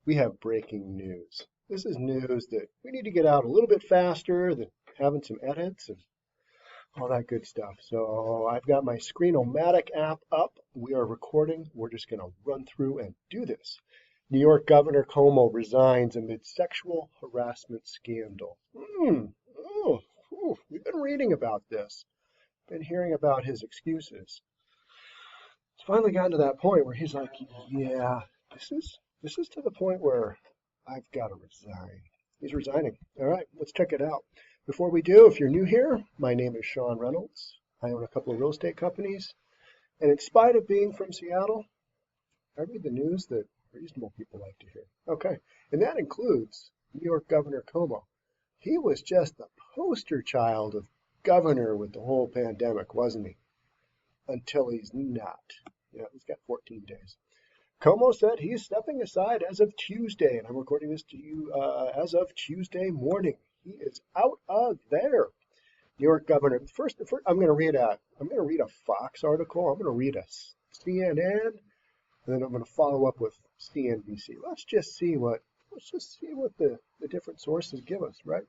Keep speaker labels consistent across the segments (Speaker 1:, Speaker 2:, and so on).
Speaker 1: we have breaking news. This is news that we need to get out a little bit faster than having some edits and all that good stuff. So I've got my Screenomatic app up. We are recording. We're just going to run through and do this. New York Governor Cuomo resigns amid sexual harassment scandal. We've been reading about this, been hearing about his excuses. It's finally gotten to that point where he's like, yeah, this is to the point where I've got to resign. He's resigning. All right, let's check it out. Before we do, if you're new here, my name is Sean Reynolds. I own a couple of real estate companies. And in spite of being from Seattle, I read the news that reasonable people like to hear. Okay, and that includes New York Governor Cuomo. He was just the poster child of governor with the whole pandemic, wasn't he? Until he's not. Yeah, he's got 14 days. Cuomo said he's stepping aside as of Tuesday, and I'm recording this to you as of Tuesday morning. He is out of there. New York Governor. First I'm going to read a Fox article. I'm going to read a CNN, and then I'm going to follow up with CNBC. Let's just see what the different sources give us, right?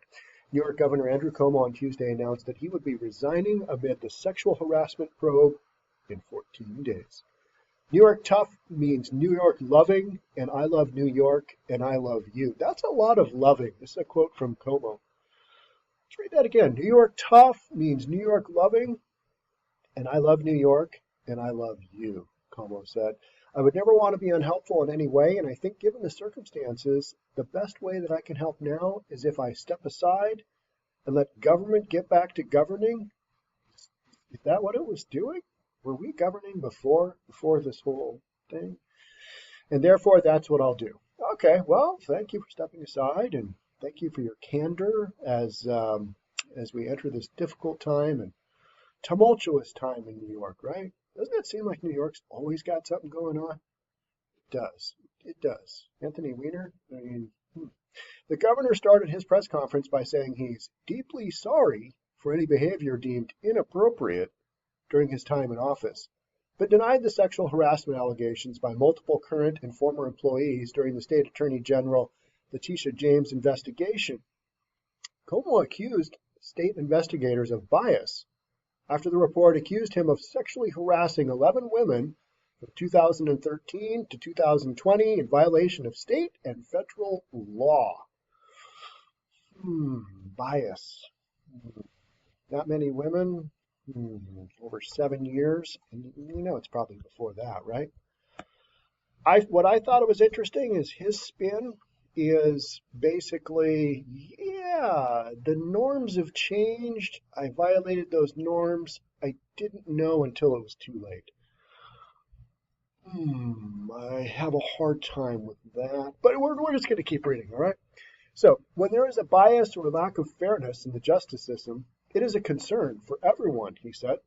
Speaker 1: New York Governor Andrew Cuomo on Tuesday announced that he would be resigning amid the sexual harassment probe in 14 days. New York tough means New York loving, and I love New York, and I love you. That's a lot of loving. This is a quote from Cuomo. Let's read that again. New York tough means New York loving, and I love New York, and I love you, Cuomo said. I would never want to be unhelpful in any way, and I think given the circumstances, the best way that I can help now is if I step aside and let government get back to governing. Is that what it was doing? Were we governing before this whole thing? And therefore, that's what I'll do. Okay, well, thank you for stepping aside, and thank you for your candor as we enter this difficult time and tumultuous time in New York, right? Doesn't it seem like New York's always got something going on? It does. It does. Anthony Weiner, The governor started his press conference by saying he's deeply sorry for any behavior deemed inappropriate during his time in office, but denied the sexual harassment allegations by multiple current and former employees during the state Attorney General Letitia James investigation. Cuomo accused state investigators of bias after the report accused him of sexually harassing 11 women from 2013 to 2020 in violation of state and federal law. Bias. That many women, over 7 years, and it's probably before that, right? What I thought was interesting is his spin is basically, the norms have changed. I violated those norms. I didn't know until it was too late. I have a hard time with that, but we're just going to keep reading, all right? So, when there is a bias or lack of fairness in the justice system, it is a concern for everyone, he said.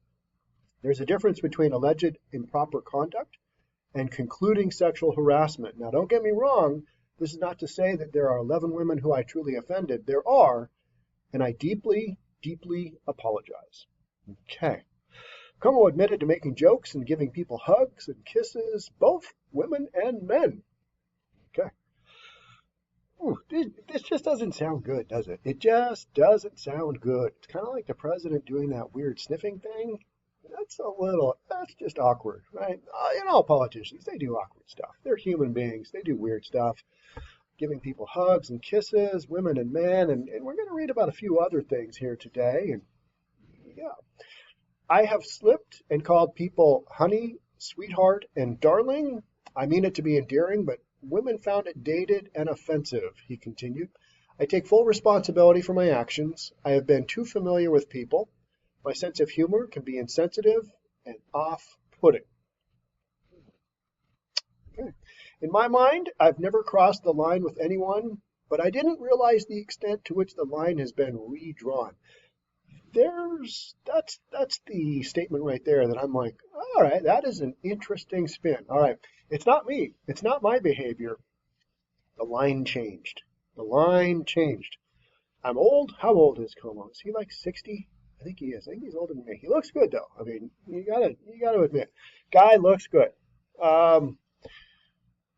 Speaker 1: There's a difference between alleged improper conduct and concluding sexual harassment. Now, don't get me wrong. This is not to say that there are 11 women who I truly offended. There are, and I deeply, deeply apologize. Okay. Cuomo admitted to making jokes and giving people hugs and kisses, both women and men. Okay. This just doesn't sound good, does it? It just doesn't sound good. It's kind of like the president doing that weird sniffing thing. That's just awkward, right? Politicians, they do awkward stuff. They're human beings. They do weird stuff. Giving people hugs and kisses, women and men, and we're going to read about a few other things here today. And yeah, I have slipped and called people honey, sweetheart, and darling. I mean it to be endearing, but women found it dated and offensive, he continued. I take full responsibility for my actions. I have been too familiar with people. My sense of humor can be insensitive and off-putting. Okay. In my mind, I've never crossed the line with anyone, but I didn't realize the extent to which the line has been redrawn. That's the statement right there that I'm like, all right, that is an interesting spin. All right, it's not me. It's not my behavior. The line changed. The line changed. I'm old. How old is Cuomo? Is he like 60? I think he is. I think he's older than me. He looks good though. I mean, you gotta admit, guy looks good.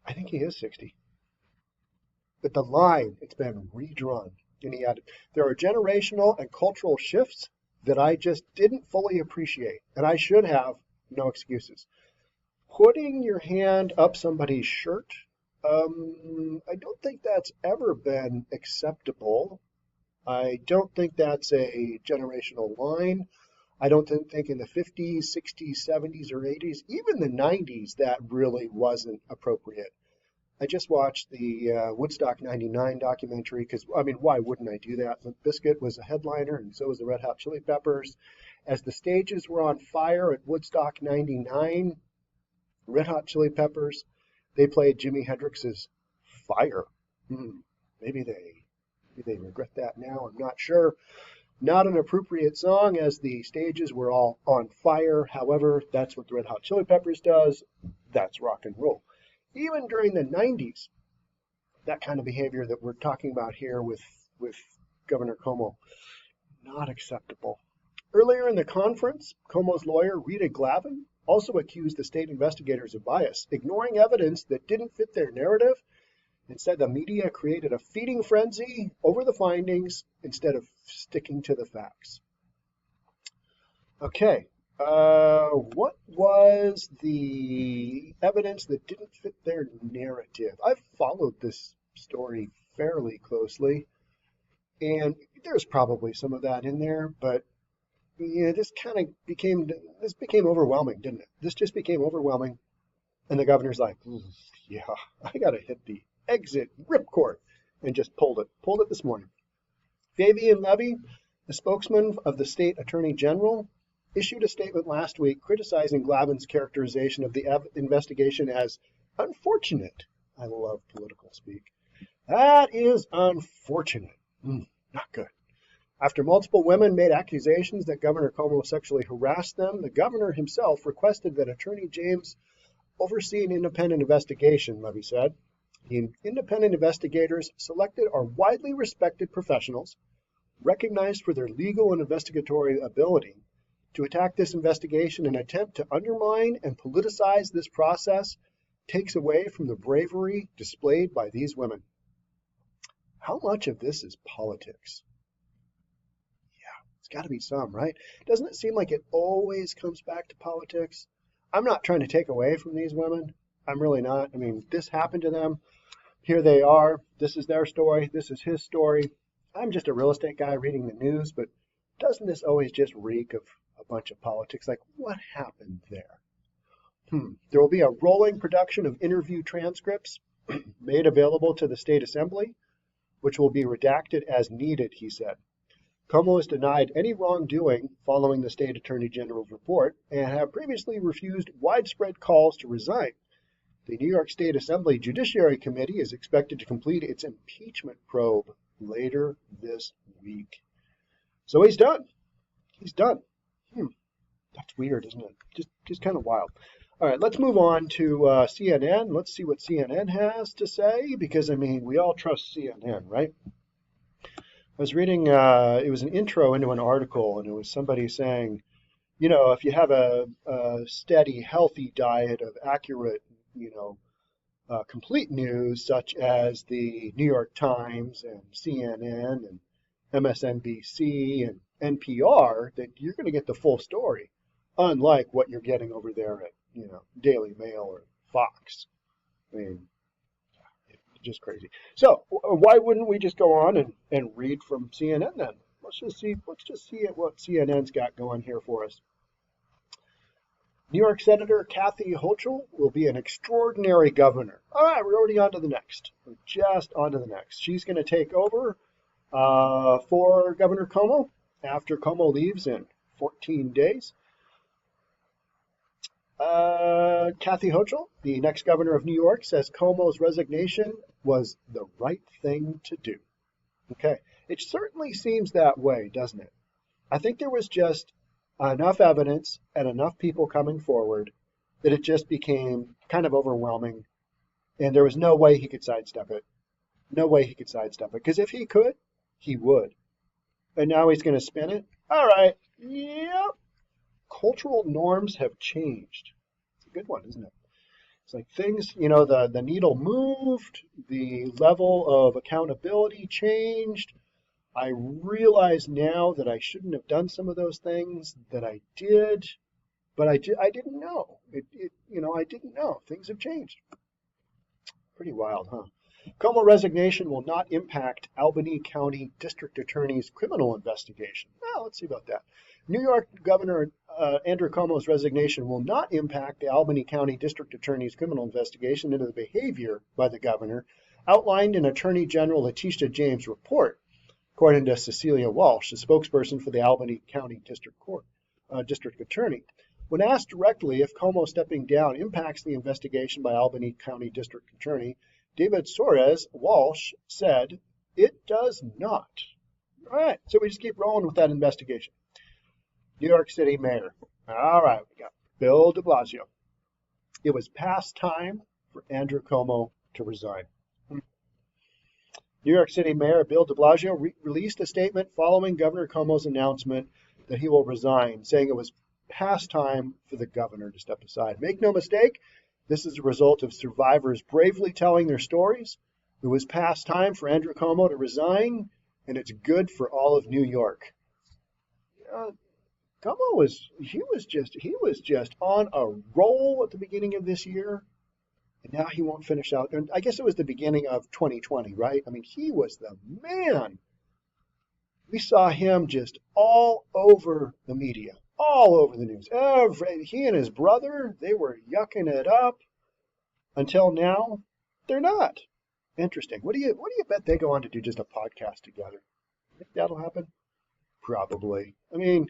Speaker 1: I think he is 60. but the line, it's been redrawn. And he added, there are generational and cultural shifts that I just didn't fully appreciate, and I should have, no excuses. Putting your hand up somebody's shirt, I don't think that's ever been acceptable. I don't think that's a generational line. I don't think in the 50s, 60s, 70s, or 80s, even the 90s, that really wasn't appropriate. I just watched the Woodstock 99 documentary because, I mean, why wouldn't I do that? Limp Bizkit was a headliner, and so was the Red Hot Chili Peppers. As the stages were on fire at Woodstock 99, Red Hot Chili Peppers, they played Jimi Hendrix's Fire. Maybe they regret that now. I'm not sure. Not an appropriate song as the stages were all on fire. However, that's what the Red Hot Chili Peppers does. That's rock and roll. Even during the 90s, that kind of behavior that we're talking about here with Governor Cuomo, not acceptable. Earlier in the conference, Cuomo's lawyer, Rita Glavin, also accused the state investigators of bias, ignoring evidence that didn't fit their narrative, and said the media created a feeding frenzy over the findings instead of sticking to the facts. Okay, what was the evidence that didn't fit their narrative? I've followed this story fairly closely, and there's probably some of that in there, but yeah, this became overwhelming, didn't it? This just became overwhelming, and the governor's like, yeah, I gotta hit the exit ripcord, and just pulled it this morning. Fabian Levy, the spokesman of the state attorney general, issued a statement last week criticizing Glavin's characterization of the investigation as unfortunate. I love political speak. That is unfortunate. Not good. After multiple women made accusations that Governor Cuomo sexually harassed them, the governor himself requested that Attorney James oversee an independent investigation, Levy said. The independent investigators selected are widely respected professionals, recognized for their legal and investigatory ability. To attack this investigation and attempt to undermine and politicize this process takes away from the bravery displayed by these women. How much of this is politics? Yeah, it's got to be some, right? Doesn't it seem like it always comes back to politics? I'm not trying to take away from these women. I'm really not. I mean, this happened to them. Here they are. This is their story. This is his story. I'm just a real estate guy reading the news, but doesn't this always just reek of a bunch of politics? Like, what happened there? There will be a rolling production of interview transcripts made available to the state assembly, which will be redacted as needed, he said. Cuomo has denied any wrongdoing following the state attorney general's report and have previously refused widespread calls to resign. The New York State Assembly Judiciary Committee is expected to complete its impeachment probe later this week. So he's done. He's done. That's weird, isn't it? Just kind of wild. All right, let's move on to CNN. Let's see what CNN has to say, because, I mean, we all trust CNN, right? I was reading, it was an intro into an article, and it was somebody saying, you know, if you have a steady, healthy diet of accurate, complete news, such as the New York Times and CNN and MSNBC and NPR, that you're going to get the full story, unlike what you're getting over there at, Daily Mail or Fox. I mean, it's just crazy. So why wouldn't we just go on and read from CNN then? Let's just see what CNN's got going here for us. New York Senator Kathy Hochul will be an extraordinary governor. All right, we're already on to the next. We're just on to the next. She's going to take over for Governor Cuomo after Cuomo leaves in 14 days. Kathy Hochul, the next governor of New York, says Cuomo's resignation was the right thing to do. Okay, it certainly seems that way, doesn't it? I think there was just enough evidence and enough people coming forward that it just became kind of overwhelming, and there was no way he could sidestep it. No way he could sidestep it, because if he could, he would. And now he's going to spin it. All right, yep. Cultural norms have changed. It's a good one, isn't it? It's like things, the needle moved, the level of accountability changed. I realize now that I shouldn't have done some of those things that I did, but I didn't know. I didn't know. Things have changed. Pretty wild, huh? Cuomo resignation will not impact Albany County District Attorney's criminal investigation. Well, let's see about that. New York Governor Andrew Cuomo's resignation will not impact the Albany County District Attorney's criminal investigation into the behavior by the governor outlined in Attorney General Letitia James' report, according to Cecilia Walsh, the spokesperson for the Albany County District Attorney. When asked directly if Cuomo stepping down impacts the investigation by Albany County District Attorney David Soares, Walsh said, "It does not." All right, so we just keep rolling with that investigation. New York City Mayor. All right, we got Bill de Blasio. It was past time for Andrew Cuomo to resign. New York City Mayor Bill de Blasio released a statement following Governor Cuomo's announcement that he will resign, saying it was past time for the governor to step aside. Make no mistake, this is a result of survivors bravely telling their stories. It was past time for Andrew Cuomo to resign, and it's good for all of New York. Cuomo was just on a roll at the beginning of this year, and now he won't finish out. And I guess it was the beginning of 2020, right? I mean, he was the man. We saw him just all over the media, all over the news. He and his brother, they were yucking it up until now. They're not. Interesting. What do you bet they go on to do just a podcast together? Think that'll happen? Probably. I mean,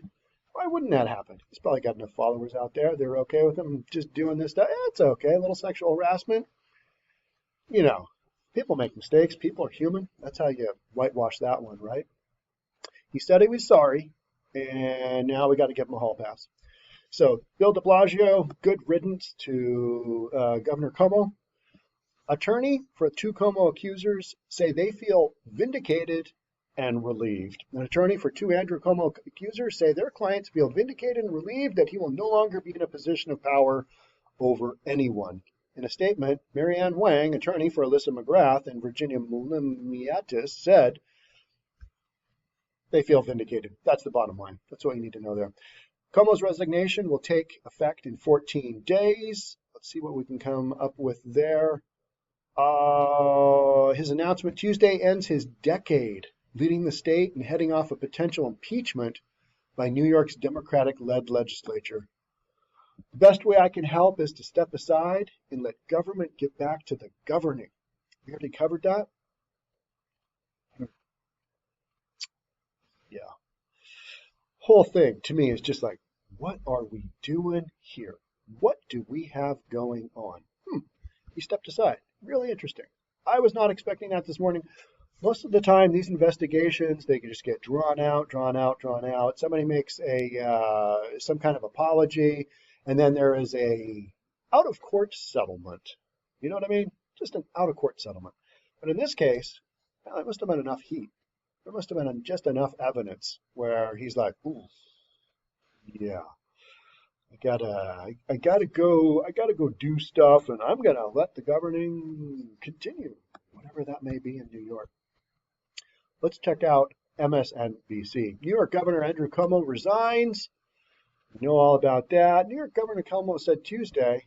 Speaker 1: why wouldn't that happen? He's probably got enough followers out there. They're okay with him just doing this stuff. It's okay. A little sexual harassment. People make mistakes. People are human. That's how you whitewash that one, right? He said he was sorry, and now we got to give him a hall pass. So, Bill de Blasio, good riddance to Governor Cuomo. Attorney for two Cuomo accusers say they feel vindicated and relieved. An attorney for two Andrew Cuomo accusers say their clients feel vindicated and relieved that he will no longer be in a position of power over anyone. In a statement, Marianne Wang, attorney for Alyssa McGrath and Virginia Mulimiatis, said they feel vindicated. That's the bottom line. That's what you need to know there. Cuomo's resignation will take effect in 14 days. Let's see what we can come up with there. His announcement Tuesday ends his decade leading the state and heading off a potential impeachment by New York's Democratic-led legislature. The best way I can help is to step aside and let government get back to the governing. We already covered that? Yeah. Whole thing to me is just like, what are we doing here? What do we have going on? He stepped aside. Really interesting. I was not expecting that this morning. Most of the time, these investigations, they can just get drawn out. Somebody makes some kind of apology, and then there is a out-of-court settlement. You know what I mean? Just an out-of-court settlement. But in this case, well, it must have been enough heat. There must have been just enough evidence where he's like, ooh, yeah, I gotta go do stuff, and I'm gonna let the governing continue, whatever that may be in New York. Let's check out MSNBC. New York Governor Andrew Cuomo resigns. You know all about that. New York Governor Cuomo said Tuesday,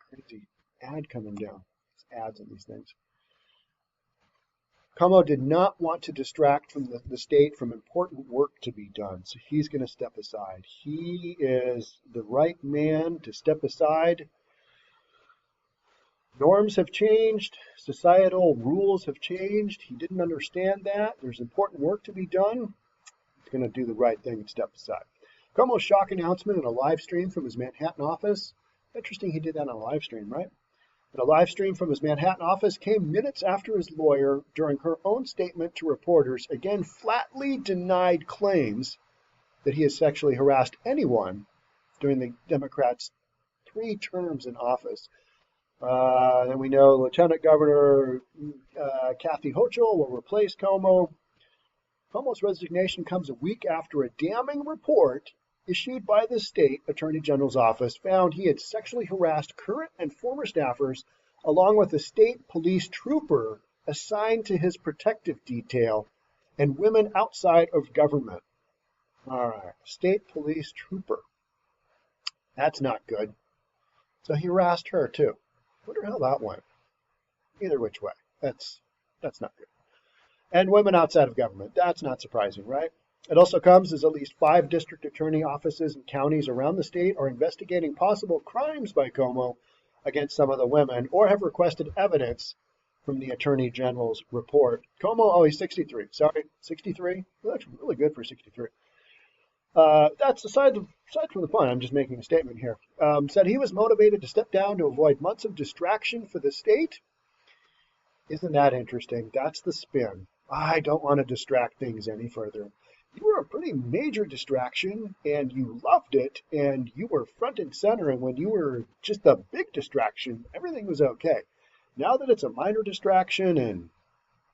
Speaker 1: crazy ad coming down. There's ads on these things. Cuomo did not want to distract from the state from important work to be done, so he's going to step aside. He is the right man to step aside. Norms have changed. Societal rules have changed. He didn't understand that. There's important work to be done. He's going to do the right thing and step aside. Cuomo's shock announcement in a live stream from his Manhattan office. Interesting he did that on a live stream, right? But a live stream from his Manhattan office came minutes after his lawyer, during her own statement to reporters, again flatly denied claims that he has sexually harassed anyone during the Democrats' 3 terms in office. Then we know Lieutenant Governor Kathy Hochul will replace Cuomo. Cuomo's resignation comes a week after a damning report issued by the state Attorney General's office found he had sexually harassed current and former staffers, along with a state police trooper assigned to his protective detail and women outside of government. All right, state police trooper. That's not good. So he harassed her too. Wonder how that went. Either which way. That's not good. And women outside of government. That's not surprising, right? It also comes as at least 5 district attorney offices and counties around the state are investigating possible crimes by Cuomo against some of the women or have requested evidence from the Attorney General's report. Cuomo, oh, he's 63. Sorry, 63? Well, that's really good for 63. That's aside from the point. I'm just making a statement here. Said he was motivated to step down to avoid months of distraction for the state. Isn't that interesting? That's the spin. I don't want to distract things any further. You were a pretty major distraction, and you loved it, and you were front and center, and when you were just a big distraction, everything was okay. Now that it's a minor distraction, and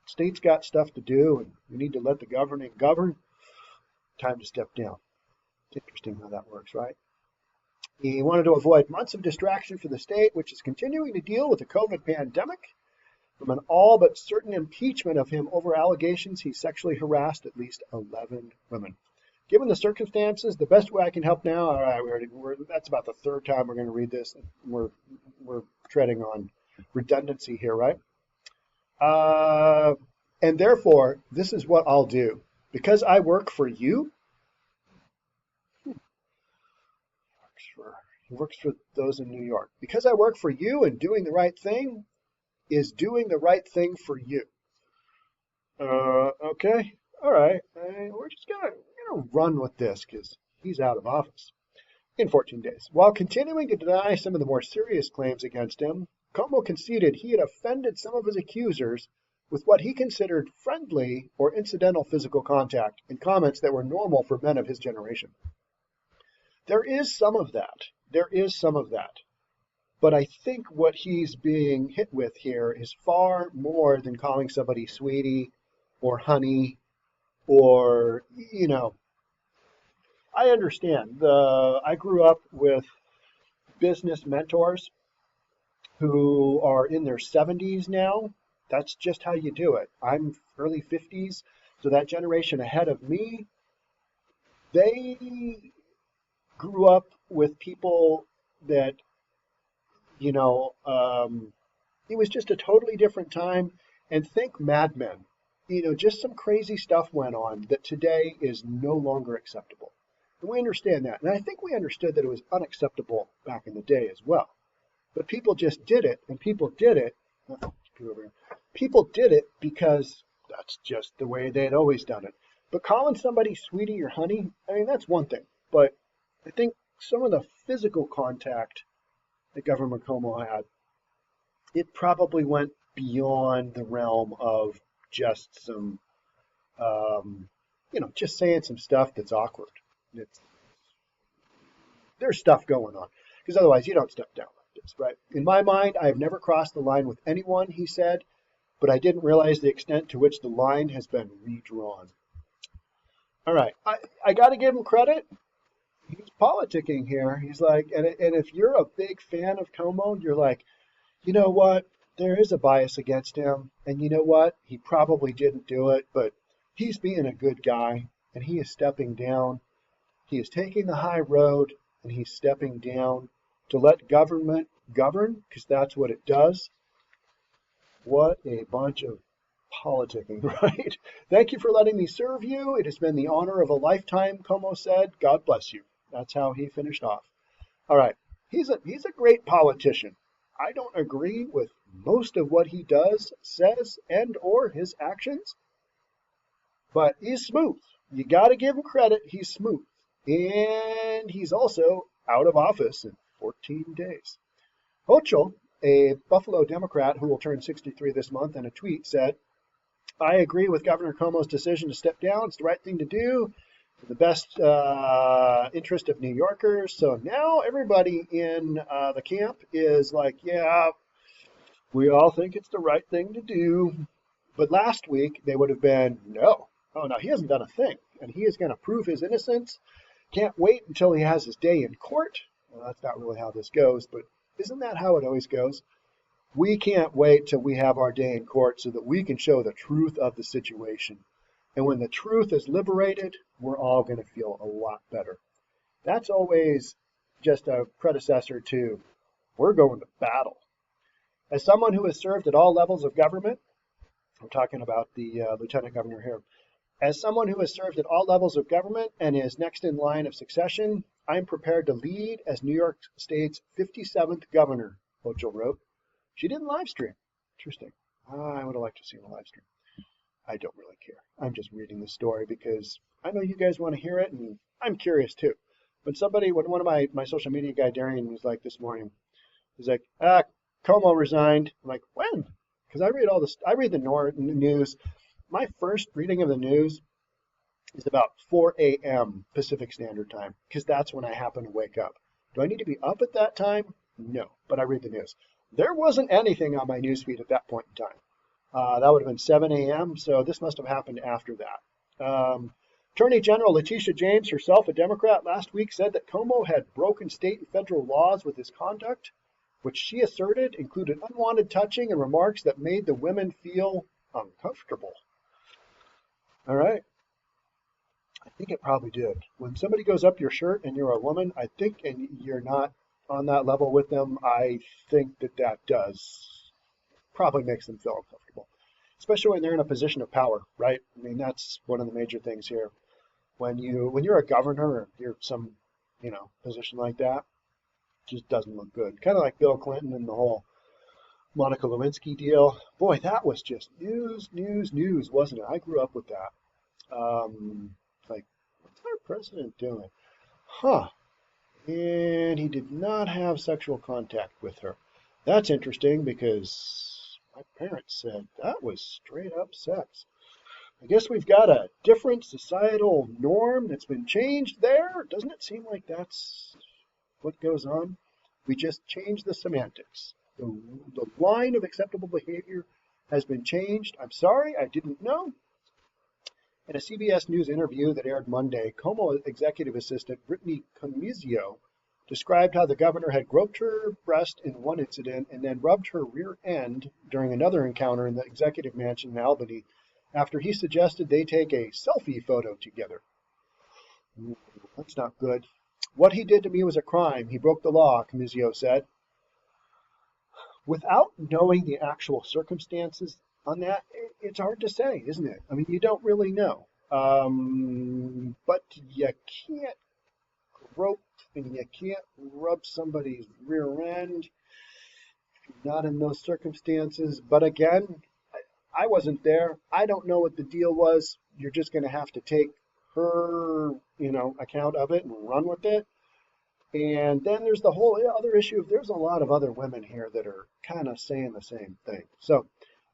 Speaker 1: state's got stuff to do, and we need to let the governing govern, time to step down. It's interesting how that works, right? He wanted to avoid months of distraction for the state, which is continuing to deal with the COVID pandemic, from an all but certain impeachment of him over allegations he sexually harassed at least 11 women. Given the circumstances, the best way I can help now, all right, that's about the 3rd time we're going to read this. We're treading on redundancy here, right? And therefore, this is what I'll do. Because I work for you, he works for those in New York. Because I work for you and doing the right thing is doing the right thing for you. Okay, all right. We're just gonna run with this because he's out of office in 14 days. While continuing to deny some of the more serious claims against him, Cuomo conceded he had offended some of his accusers with what he considered friendly or incidental physical contact and comments that were normal for men of his generation. There is some of that. But I think what he's being hit with here is far more than calling somebody sweetie or honey or, I understand. I grew up with business mentors who are in their 70s now. That's just how you do it. I'm early 50s, so that generation ahead of me, they grew up with people that, it was just a totally different time. And think Mad Men. Just some crazy stuff went on that today is no longer acceptable. And we understand that. And I think we understood that it was unacceptable back in the day as well. But people just did it, and people did it because that's just the way they had always done it. But calling somebody sweetie or honey, that's one thing. But I think some of the physical contact that Governor Cuomo had, it probably went beyond the realm of just some, just saying some stuff that's awkward. There's stuff going on, because otherwise you don't step down like this, right? In my mind, I have never crossed the line with anyone, he said, but I didn't realize the extent to which the line has been redrawn. All right, I got to give him credit. He's politicking here. He's like, and if you're a big fan of Cuomo, you're like, you know what? There is a bias against him. And you know what? He probably didn't do it, but he's being a good guy and he is stepping down. He is taking the high road and he's stepping down to let government govern, because that's what it does. What a bunch of politicking, right? Thank you for letting me serve you. It has been the honor of a lifetime, Cuomo said. God bless you. That's how he finished off. All right. He's a great politician. I don't agree with most of what he does, says, and or his actions, but he's smooth. You got to give him credit. He's smooth. And he's also out of office in 14 days. Hochul, a Buffalo Democrat who will turn 63 this month, in a tweet said, I agree with Governor Cuomo's decision to step down. It's the right thing to do, for the best interest of New Yorkers. So now everybody in the camp is like, yeah, we all think it's the right thing to do. But last week they would have been, no, he hasn't done a thing. And he is going to prove his innocence. Can't wait until he has his day in court. Well, that's not really how this goes, but isn't that how it always goes? We can't wait till we have our day in court so that we can show the truth of the situation. And when the truth is liberated, we're all going to feel a lot better. That's always just a predecessor to we're going to battle. As someone who has served at all levels of government, I'm talking about the lieutenant governor here. As someone who has served at all levels of government and is next in line of succession, I'm prepared to lead as New York State's 57th governor, Hochul wrote. She didn't live stream. Interesting. I would have liked to see the live stream. I don't really care. I'm just reading the story because I know you guys want to hear it, and I'm curious too. When one of my social media guy, Darian, was like this morning, he's like, Cuomo resigned. I'm like, when? Because I read the news. My first reading of the news is about 4 a.m. Pacific Standard Time, because that's when I happen to wake up. Do I need to be up at that time? No, but I read the news. There wasn't anything on my news feed at that point in time. That would have been 7 a.m., so this must have happened after that. Attorney General Letitia James, herself a Democrat, last week said that Cuomo had broken state and federal laws with his conduct, which she asserted included unwanted touching and remarks that made the women feel uncomfortable. All right. I think it probably did. When somebody goes up your shirt and you're a woman, I think, and you're not on that level with them, I think that does probably makes them feel uncomfortable, especially when they're in a position of power, right? I mean, that's one of the major things here. When you're a governor or you're some, position like that, it just doesn't look good. Kind of like Bill Clinton and the whole Monica Lewinsky deal. Boy, that was just news, wasn't it? I grew up with that. Like, what's our president doing? Huh. And he did not have sexual contact with her. That's interesting because my parents said that was straight up sex. I guess we've got a different societal norm that's been changed there. Doesn't it seem like that's what goes on? We just changed the semantics. The line of acceptable behavior has been changed. I'm sorry, I didn't know. In a CBS News interview that aired Monday, Cuomo executive assistant Brittany Comizio described how the governor had groped her breast in one incident and then rubbed her rear end during another encounter in the executive mansion in Albany after he suggested they take a selfie photo together. That's not good. What he did to me was a crime. He broke the law, Comizio said. Without knowing the actual circumstances on that, it's hard to say, isn't it? I mean, you don't really know. But you can't grope and you can't rub somebody's rear end if you're not in those circumstances. But again, I wasn't there. I don't know what the deal was. You're just going to have to take her, account of it and run with it. And then there's the whole other issue of there's a lot of other women here that are kind of saying the same thing. So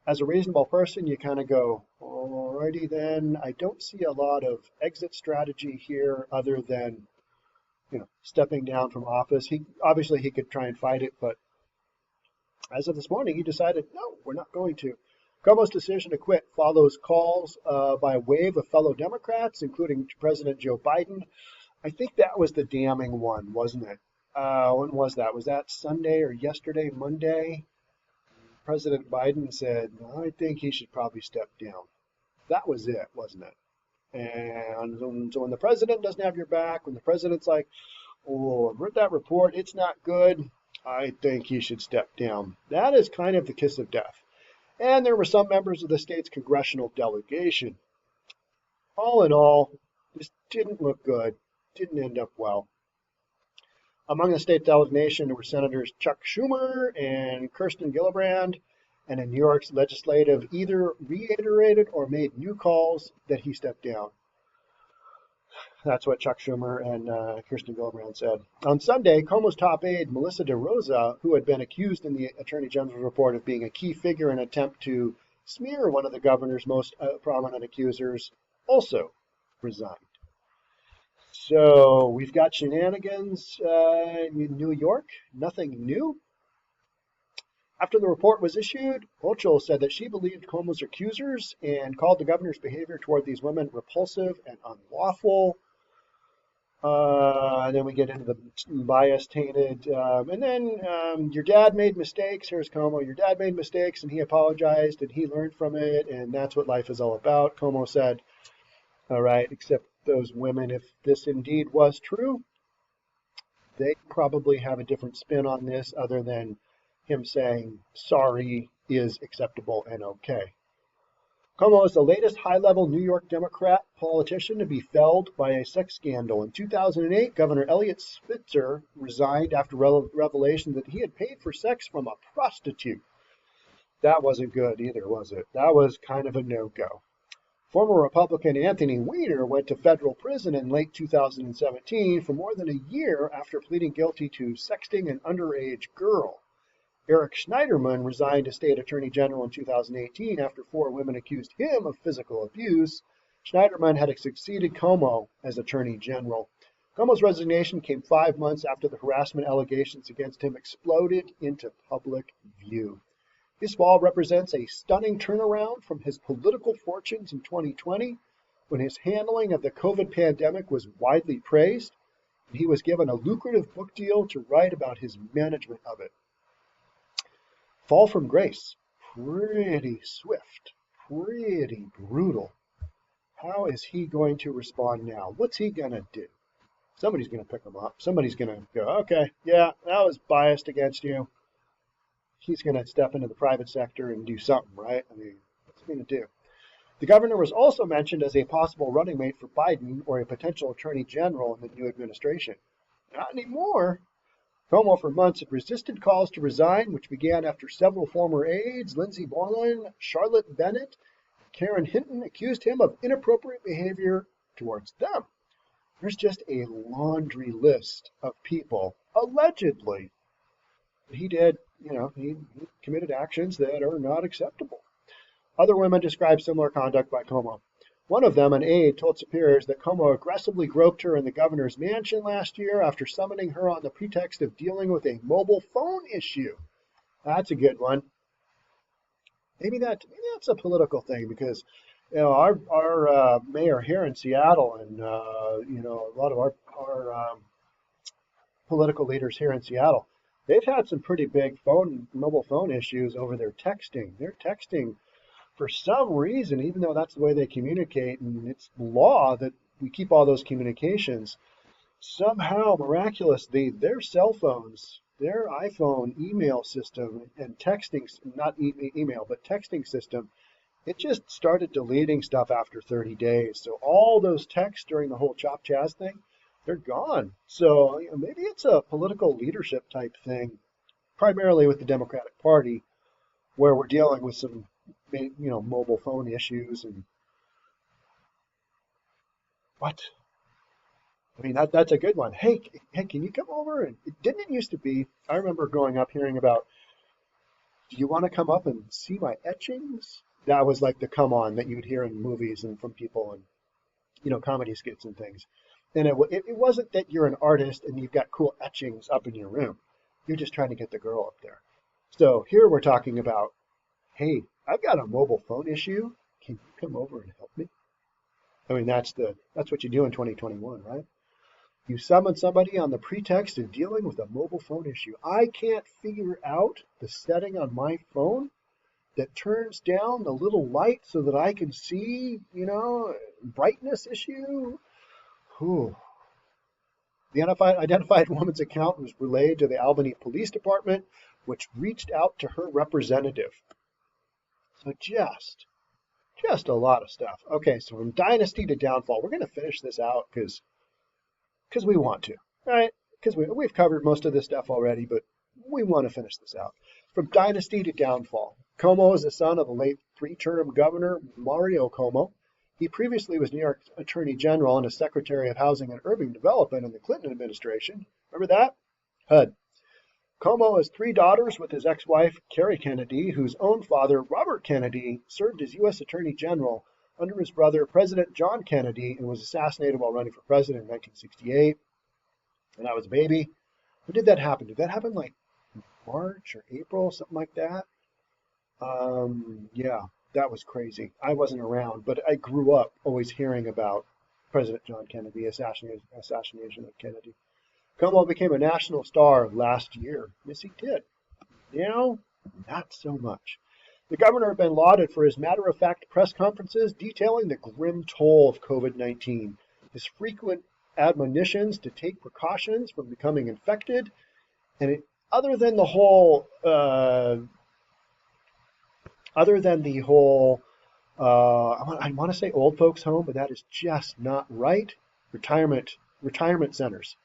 Speaker 1: as a reasonable person, you kind of go, alrighty then. I don't see a lot of exit strategy here other than, stepping down from office. He could try and fight it, but as of this morning, he decided, no, we're not going to. Cuomo's decision to quit follows calls by a wave of fellow Democrats, including President Joe Biden. I think that was the damning one, wasn't it? When was that? Was that Sunday or yesterday, Monday? President Biden said, I think he should probably step down. That was it, wasn't it? And so when the president doesn't have your back, when the president's like, oh, I've read that report, it's not good, I think he should step down. That is kind of the kiss of death. And there were some members of the state's congressional delegation. All in all, this didn't look good, didn't end up well. Among the state delegation were Senators Chuck Schumer and Kirsten Gillibrand, and in New York's legislative either reiterated or made new calls that he step down. That's what Chuck Schumer and Kirsten Gillibrand said. On Sunday, Cuomo's top aide, Melissa DeRosa, who had been accused in the Attorney General's report of being a key figure in an attempt to smear one of the governor's most prominent accusers, also resigned. So we've got shenanigans in New York. Nothing new. After the report was issued, Hochul said that she believed Cuomo's accusers and called the governor's behavior toward these women repulsive and unlawful. And then we get into the bias tainted. And then your dad made mistakes. Here's Cuomo. Your dad made mistakes and he apologized and he learned from it. And that's what life is all about. Cuomo said, all right, except those women, if this indeed was true, they probably have a different spin on this other than him saying sorry is acceptable and okay. Cuomo is the latest high-level New York Democrat politician to be felled by a sex scandal. In 2008, Governor Eliot Spitzer resigned after revelation that he had paid for sex from a prostitute. That wasn't good either, was it? That was kind of a no-go. Former Republican Anthony Weiner went to federal prison in late 2017 for more than a year after pleading guilty to sexting an underage girl. Eric Schneiderman resigned as state attorney general in 2018 after 4 women accused him of physical abuse. Schneiderman had succeeded Cuomo as attorney general. Cuomo's resignation came 5 months after the harassment allegations against him exploded into public view. His fall represents a stunning turnaround from his political fortunes in 2020, when his handling of the COVID pandemic was widely praised, and he was given a lucrative book deal to write about his management of it. Fall from grace, pretty swift, pretty brutal. How is he going to respond now? What's he going to do? Somebody's going to pick him up. Somebody's going to go, okay, yeah, that was biased against you. He's going to step into the private sector and do something, right? I mean, what's he going to do? The governor was also mentioned as a possible running mate for Biden or a potential attorney general in the new administration. Not anymore. Cuomo for months had resisted calls to resign, which began after several former aides, Lindsey Boylan, Charlotte Bennett, and Karen Hinton, accused him of inappropriate behavior towards them. There's just a laundry list of people, allegedly, that he did, he committed actions that are not acceptable. Other women described similar conduct by Cuomo. One of them, an aide, told superiors that Cuomo aggressively groped her in the governor's mansion last year after summoning her on the pretext of dealing with a mobile phone issue. That's a good one. Maybe that's a political thing because our mayor here in Seattle and a lot of our political leaders here in Seattle, they've had some pretty big mobile phone issues over their texting. They're texting for some reason, even though that's the way they communicate, and it's law that we keep all those communications, somehow, miraculously, their cell phones, their iPhone email system and texting, not email, but texting system, it just started deleting stuff after 30 days. So all those texts during the whole Chop Chaz thing, they're gone. So maybe it's a political leadership type thing, primarily with the Democratic Party, where we're dealing with some mobile phone issues and what? I mean, that's a good one. Hey, can you come over? And didn't it used to be, I remember growing up hearing about, do you want to come up and see my etchings? That was like the come on that you would hear in movies and from people and, comedy skits and things. And it wasn't that you're an artist and you've got cool etchings up in your room. You're just trying to get the girl up there. So here we're talking about, hey, I've got a mobile phone issue. Can you come over and help me? I mean, that's what you do in 2021, right? You summon somebody on the pretext of dealing with a mobile phone issue. I can't figure out the setting on my phone that turns down the little light so that I can see, brightness issue. Whew. The identified woman's account was relayed to the Albany Police Department, which reached out to her representative. So just a lot of stuff. Okay, so from dynasty to downfall, we're going to finish this out because we want to, right? Because we've covered most of this stuff already, but we want to finish this out. From dynasty to downfall. Cuomo is the son of the late 3-term Governor Mario Cuomo. He previously was New York Attorney General and a Secretary of Housing and Urban Development in the Clinton administration. Remember that? HUD. Cuomo has 3 daughters with his ex-wife, Carrie Kennedy, whose own father, Robert Kennedy, served as U.S. Attorney General under his brother, President John Kennedy, and was assassinated while running for president in 1968. And I was a baby. When did that happen? Did that happen like March or April, something like that? Yeah, that was crazy. I wasn't around, but I grew up always hearing about President John Kennedy, assassination of Kennedy. Cuomo became a national star last year. Yes, he did. Now, not so much. The governor had been lauded for his matter-of-fact press conferences detailing the grim toll of COVID-19, his frequent admonitions to take precautions from becoming infected, and other than the whole, I want to say old folks home, but that is just not right. Retirement centers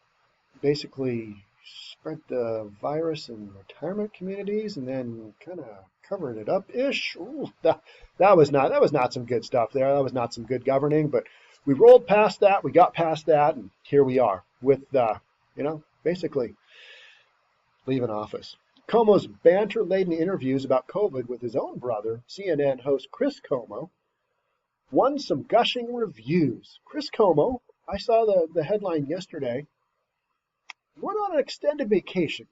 Speaker 1: basically spread the virus in retirement communities and then kind of covered it up ish. That was not some good stuff there. That was not some good governing. But we rolled past that. We got past that, and here we are with basically leaving office. Cuomo's banter-laden interviews about COVID with his own brother, CNN host Chris Cuomo, won some gushing reviews. Chris Cuomo, I saw the headline yesterday, went on an extended vacation.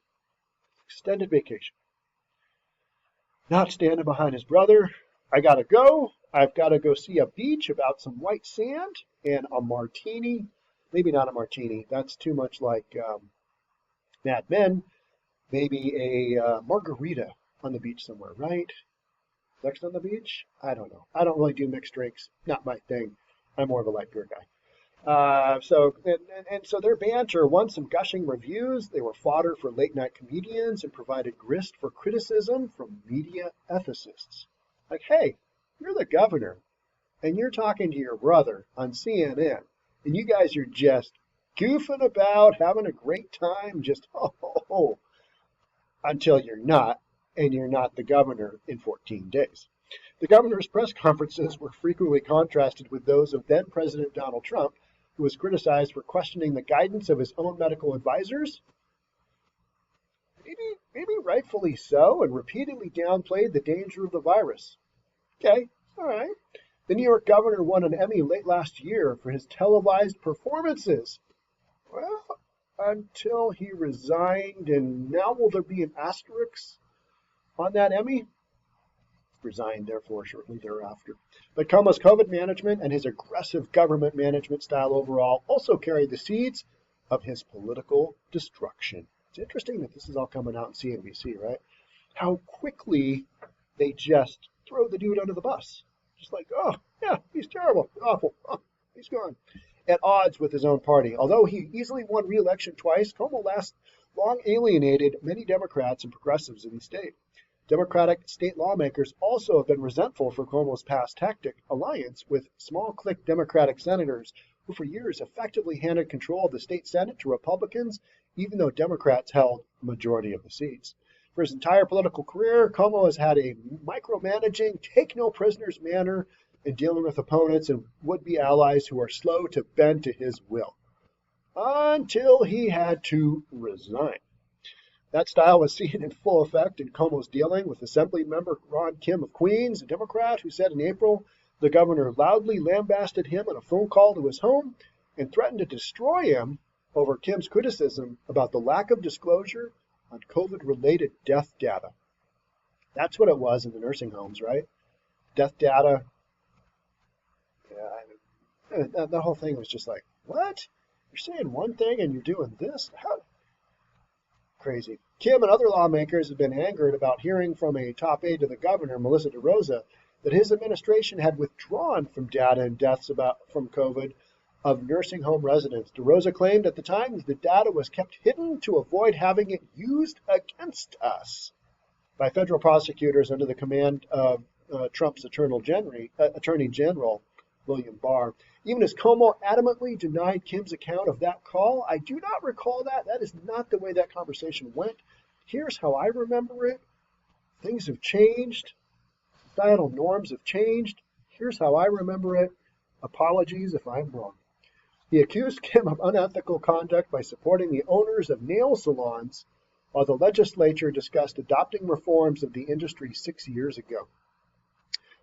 Speaker 1: Not standing behind his brother. I've got to go see a beach about some white sand and a martini. Maybe not a martini. That's too much like Mad Men. Maybe a margarita on the beach somewhere, right? Sex on the beach? I don't know. I don't really do mixed drinks. Not my thing. I'm more of a light beer guy. So their banter won some gushing reviews. They were fodder for late-night comedians and provided grist for criticism from media ethicists. Like, hey, you're the governor, and you're talking to your brother on CNN, and you guys are just goofing about, having a great time, just, until you're not, and you're not the governor in 14 days. The governor's press conferences were frequently contrasted with those of then-President Donald Trump, who was criticized for questioning the guidance of his own medical advisors. Maybe rightfully so, and repeatedly downplayed the danger of the virus. Okay, all right. The New York governor won an Emmy late last year for his televised performances. Well, until he resigned, and now will there be an asterisk on that Emmy? Resigned, therefore, shortly thereafter. But Cuomo's COVID management and his aggressive government management style overall also carried the seeds of his political destruction. It's interesting that this is all coming out in CNBC, right? How quickly they just throw the dude under the bus. Just like, oh, yeah, he's terrible, awful, oh, he's gone. At odds with his own party. Although he easily won re-election twice, Cuomo long alienated many Democrats and progressives in the state. Democratic state lawmakers also have been resentful for Cuomo's past tactic alliance with small clique Democratic senators who for years effectively handed control of the state Senate to Republicans, even though Democrats held a majority of the seats. For his entire political career, Cuomo has had a micromanaging, take-no-prisoners manner in dealing with opponents and would-be allies who are slow to bend to his will, until he had to resign. That style was seen in full effect in Cuomo's dealing with Assembly member Ron Kim of Queens, a Democrat who said in April the governor loudly lambasted him on a phone call to his home and threatened to destroy him over Kim's criticism about the lack of disclosure on COVID-related death data. That's what it was in the nursing homes, right? Death data. Yeah, that whole thing was just like, what? You're saying one thing and you're doing this? How? Crazy. Kim and other lawmakers have been angered about hearing from a top aide to the governor, Melissa DeRosa, that his administration had withdrawn from data and deaths from COVID of nursing home residents. DeRosa claimed at the time that the data was kept hidden to avoid having it used against us by federal prosecutors under the command of Trump's Attorney General William Barr. Even as Cuomo adamantly denied Kim's account of that call, I do not recall that. That is not the way that conversation went. Here's how I remember it. Things have changed. Societal norms have changed. Here's how I remember it. Apologies if I'm wrong. He accused Kim of unethical conduct by supporting the owners of nail salons while the legislature discussed adopting reforms of the industry 6 years ago.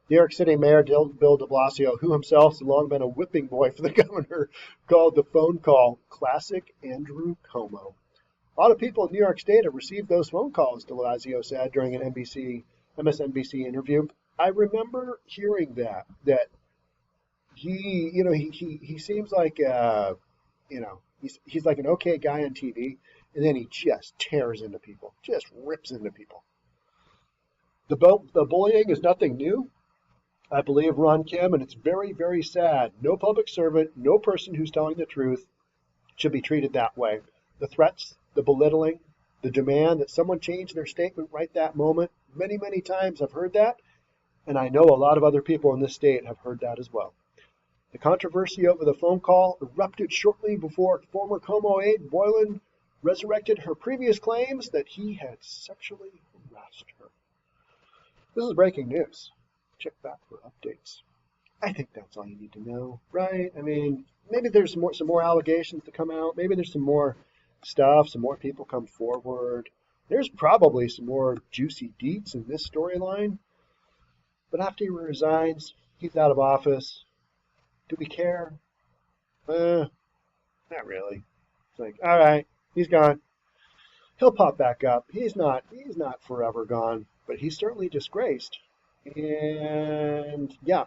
Speaker 1: New York City Mayor Bill de Blasio, who himself has long been a whipping boy for the governor, called the phone call classic Andrew Cuomo. A lot of people in New York State have received those phone calls, de Blasio said during an MSNBC interview. I remember hearing that he seems like he's like an okay guy on TV, and then he just tears into people, just rips into people. The bullying is nothing new. I believe Ron Kim, and it's very, very sad. No public servant, no person who's telling the truth should be treated that way. The threats, the belittling, the demand that someone change their statement right that moment. Many, many times I've heard that, and I know a lot of other people in this state have heard that as well. The controversy over the phone call erupted shortly before former Cuomo aide Boylan resurrected her previous claims that he had sexually harassed her. This is breaking news. Check back for updates. I think that's all you need to know, right? I mean, maybe there's some more allegations to come out. Maybe there's some more stuff, some more people come forward. There's probably some more juicy deets in this storyline. But after he resigns, he's out of office. Do we care? Not really. It's like, all right, he's gone. He'll pop back up. He's not forever gone, but he's certainly disgraced. And yeah,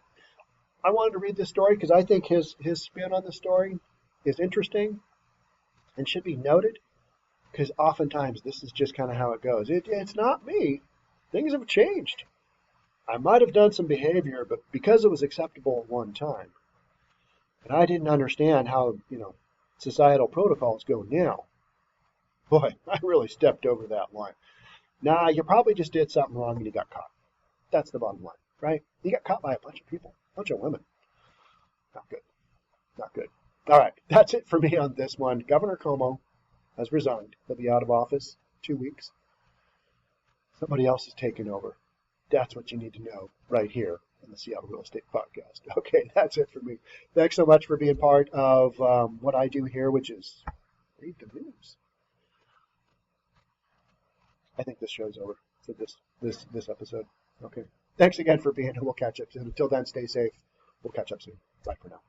Speaker 1: I wanted to read this story because I think his spin on the story is interesting and should be noted, because oftentimes this is just kind of how it goes. It's not me. Things have changed. I might have done some behavior, but because it was acceptable at one time, and I didn't understand how, societal protocols go now. Boy, I really stepped over that line. Nah, you probably just did something wrong and you got caught. That's the bottom line, right? You got caught by a bunch of people, a bunch of women. Not good. Not good. All right, that's it for me on this one. Governor Cuomo has resigned. He'll be out of office 2 weeks. Somebody else is taking over. That's what you need to know right here on the Seattle Real Estate Podcast. Okay, that's it for me. Thanks so much for being part of what I do here, which is read the news. I think this show's over for this episode. Okay. Thanks again for being here. We'll catch up soon. Until then, stay safe. We'll catch up soon. Bye for now.